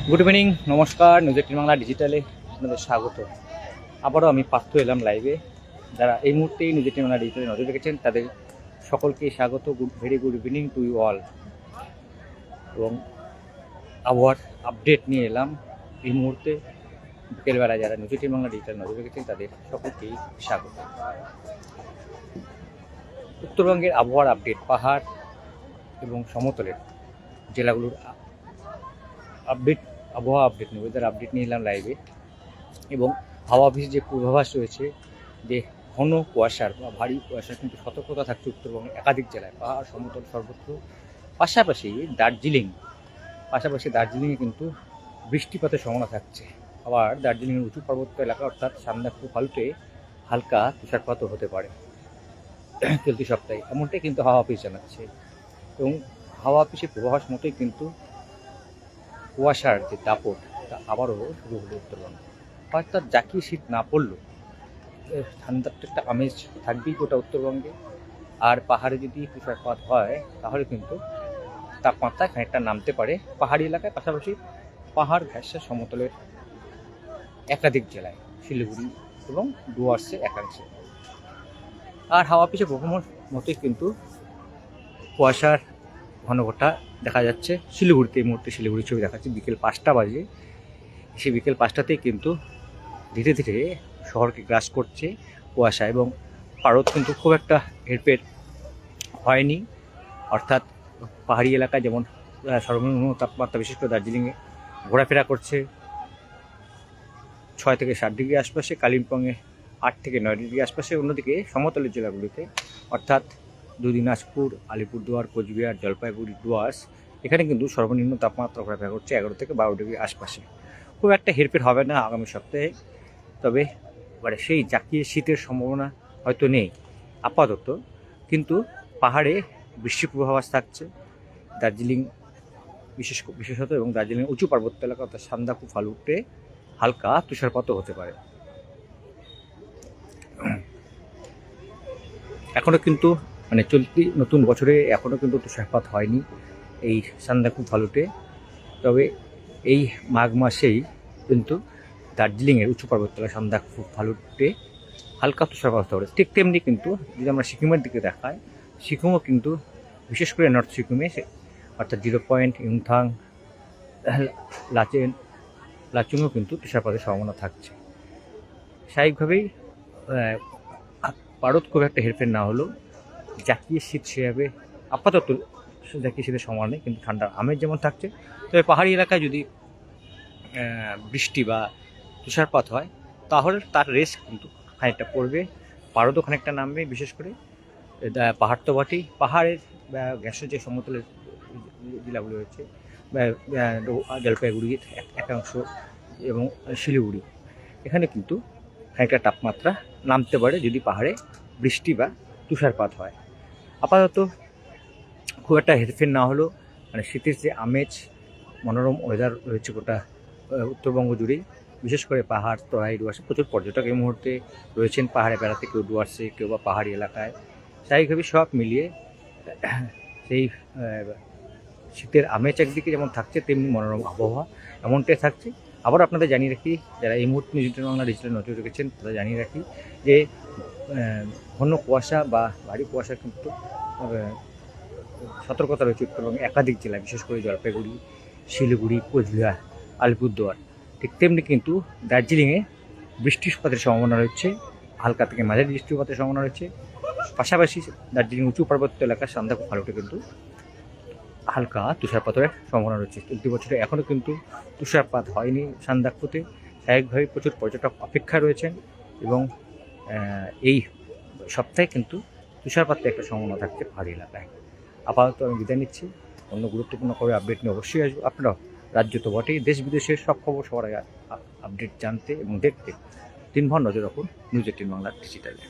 Good evening, নমস্কার। News 18 Bangla ডিজিটালে আপনাদের স্বাগত। আবারও আমি পার্থ এলাম লাইভে। যারা এই মুহূর্তেই নিউজ 18 বাংলা ডিজিটালে নজর রেখেছেন তাদের সকলকে স্বাগত। Very good evening to you all. এবং আবহাওয়ার আপডেট নিয়ে এলাম এই মুহূর্তে। বিকেলবেলা যারা নিউজ 18 বাংলা ডিজিটালে নজর রেখেছেন তাদের সকলকেই স্বাগত। উত্তরবঙ্গের আবহাওয়ার আপডেট, পাহাড় এবং সমতলের জেলাগুলোর আপডেট, আবহাওয়া আপডেট নিয়ে ওয়েদার আপডেট নিয়ে এলাম লাইভে। এবং হাওয়া অফিসে যে পূর্বাভাস রয়েছে যে ঘন কুয়াশার বা ভারী কুয়াশার কিন্তু সতর্কতা থাকছে উত্তরবঙ্গের একাধিক জেলায়, পাহাড় সমতল সর্বত্র। পাশাপাশি দার্জিলিংয়ে কিন্তু বৃষ্টিপাতের সম্ভাবনা থাকছে। আবার দার্জিলিংয়ের উঁচু পার্বত্য এলাকা অর্থাৎ সান্দাকফু ফালুতে হালকা তুষারপাতও হতে পারে চলতি সপ্তাহে, এমনটাই কিন্তু হাওয়া অফিস জানাচ্ছে। এবং হাওয়া অফিসের পূর্বাভাস মতোই কিন্তু কুয়াশার যে দাপট তা আবারও শুরু হলো উত্তরবঙ্গে। অর্থাৎ জাকিয়ে শীত না পড়লেও ঠান্ডার একটা আমেজ থাকবেই গোটা উত্তরবঙ্গে। আর পাহাড়ে যদি তুষারপাত হয় তাহলে কিন্তু তাপমাত্রা খানিকটা নামতে পারে পাহাড়ি এলাকায়, পাশাপাশি পাহাড় ঘেঁষা সমতলের একাধিক জেলায়, শিলিগুড়ি এবং ডুয়ার্সে একাংশে। আর হাওয়া অফিসের পূর্বাভাস মতোই কিন্তু কুয়াশার ঘনঘটা দেখা যাচ্ছে শিলিগুড়িতে। এই মুহূর্তে শিলিগুড়ির ছবি দেখাচ্ছে, বিকেল 5টা বাজে। সেই বিকেল 5টাতেই কিন্তু ধীরে ধীরে শহরকে গ্রাস করছে কুয়াশা। এবং পারদ কিন্তু খুব একটা হেরফের হয়নি, অর্থাৎ পাহাড়ি এলাকায় যেমন সর্বনিম্ন তাপমাত্রা বিশেষ করে দার্জিলিংয়ে ঘোরাফেরা করছে 6 থেকে 7 ডিগ্রি আশপাশে, কালিম্পংয়ে 8 থেকে 9 ডিগ্রি আশপাশে। অন্যদিকে সমতলের জেলাগুলিতে অর্থাৎ দিনাজপুর, আলিপুরদুয়ার, কোচবিহার, জলপাইগুড়ি, ডুয়ার্স, এখানে কিন্তু সর্বনিম্ন তাপমাত্রা ঘোরাফেরা করছে 11 থেকে 12 ডিগ্রি আশপাশে। খুব একটা হেরফের হবে না আগামী সপ্তাহে, তবে সেই জাকিয়ে শীতের সম্ভাবনা হয়তো নেই আপাতত। কিন্তু পাহাড়ে বৃষ্টির পূর্বাভাস থাকছে দার্জিলিং বিশেষত, এবং দার্জিলিংয়ের উঁচু পার্বত্য এলাকা অর্থাৎ সান্দাকফু ফালুতে হালকা তুষারপাতও হতে পারে। এখনও কিন্তু চলতি নতুন বছরে এখনও কিন্তু তুষারপাত হয়নি এই সান্দাকফু ফালুতে। তবে এই মাঘ মাসেই কিন্তু দার্জিলিংয়ের উঁচু পার্বত্য এলাকা সান্দাকফু ফালুতে হালকা তুষারপাত হতে পারে। ঠিক তেমনি কিন্তু যদি আমরা সিকিমের দিকে দেখাই, সিকিমও কিন্তু বিশেষ করে নর্থ সিকিমে অর্থাৎ 0 পয়েন্ট, ইউমথাং, লাচুংও কিন্তু তুষারপাতের সম্ভাবনা থাকছে। স্বাভাবিকভাবেই পারদ খুব একটা হেরফের না হলেও জাকিয়ে শীত সেভাবে আপাতত জাকিয়ে শীতের সম্ভাবনা নেই, কিন্তু ঠান্ডার আমেজ যেমন থাকছে। তবে পাহাড়ি এলাকায় যদি বৃষ্টি বা তুষারপাত হয় তাহলে তার রেস কিন্তু খানিকটা পড়বে, পারদও খানিকটা নামবে। বিশেষ করে পাহাড় তো বটেই, পাহাড়ের গ্যাসের যে সমতলের জেলাগুলো রয়েছে, জলপাইগুড়ির একাংশ এবং শিলিগুড়ি, এখানে কিন্তু খানিকটা তাপমাত্রা নামতে পারে যদি পাহাড়ে বৃষ্টি বা তুষারপাত হয়। আপাতত খুব একটা হেরফের না হলেও শীতের যে আমেজ, মনোরম ওয়েদার রয়েছে গোটা উত্তরবঙ্গ জুড়েই। বিশেষ করে পাহাড়, তরাই, ডুয়ার্সে প্রচুর পর্যটক এই মুহূর্তে রয়েছেন পাহাড়ে বেড়াতে, কেউ ডুয়ার্সে, কেউ বা পাহাড়ি এলাকায়। স্বাভাবিকভাবে সব মিলিয়ে সেই শীতের আমেজ একদিকে যেমন থাকছে, তেমনি মনোরম আবহাওয়া এমনটাই থাকছে। আবার আপনাদের জানিয়ে রাখি, যারা এই মুহূর্তে নিউজ 18 বাংলা ডিজিটাল নজর রেখেছেন তারা জানিয়ে রাখি যে ঘন কুয়াশা বা ভারী কুয়াশা কিন্তু সতর্কতা রয়েছে উত্তরবঙ্গে একাধিক জেলায়, বিশেষ করে জলপাইগুড়ি, শিলিগুড়ি, কোচবিহার, আলিপুরদুয়ার। ঠিক তেমনি কিন্তু দার্জিলিংয়ে বৃষ্টিপাতের সম্ভাবনা রয়েছে, হালকা থেকে মাঝারি বৃষ্টিপাতের সম্ভাবনা রয়েছে। পাশাপাশি দার্জিলিং উঁচু পার্বত্য এলাকার সান্দাকফু ফালুতে কিন্তু হালকা তুষারপাতের সম্ভাবনা রয়েছে। চলতি বছরে এখনও কিন্তু তুষারপাত হয়নি সান্দাকফুতে। স্বাভাবিকভাবে প্রচুর পর্যটক অপেক্ষা রয়েছেন এবং এই সপ্তাহে কিন্তু তুষারপাতের একটা সম্ভাবনা থাকছে পাহাড়ি এলাকায়। আপাতত আমি বিদায় নিচ্ছি। অন্য গুরুত্বপূর্ণ খবর আপডেট নিয়ে অবশ্যই আসবো। আপনারাও রাজ্য তো বটেই, দেশ বিদেশের সব খবর সবার আগে আপডেট জানতে এবং দেখতে দিনভর নজর রাখুন নিউজ 18 বাংলা ডিজিটালে।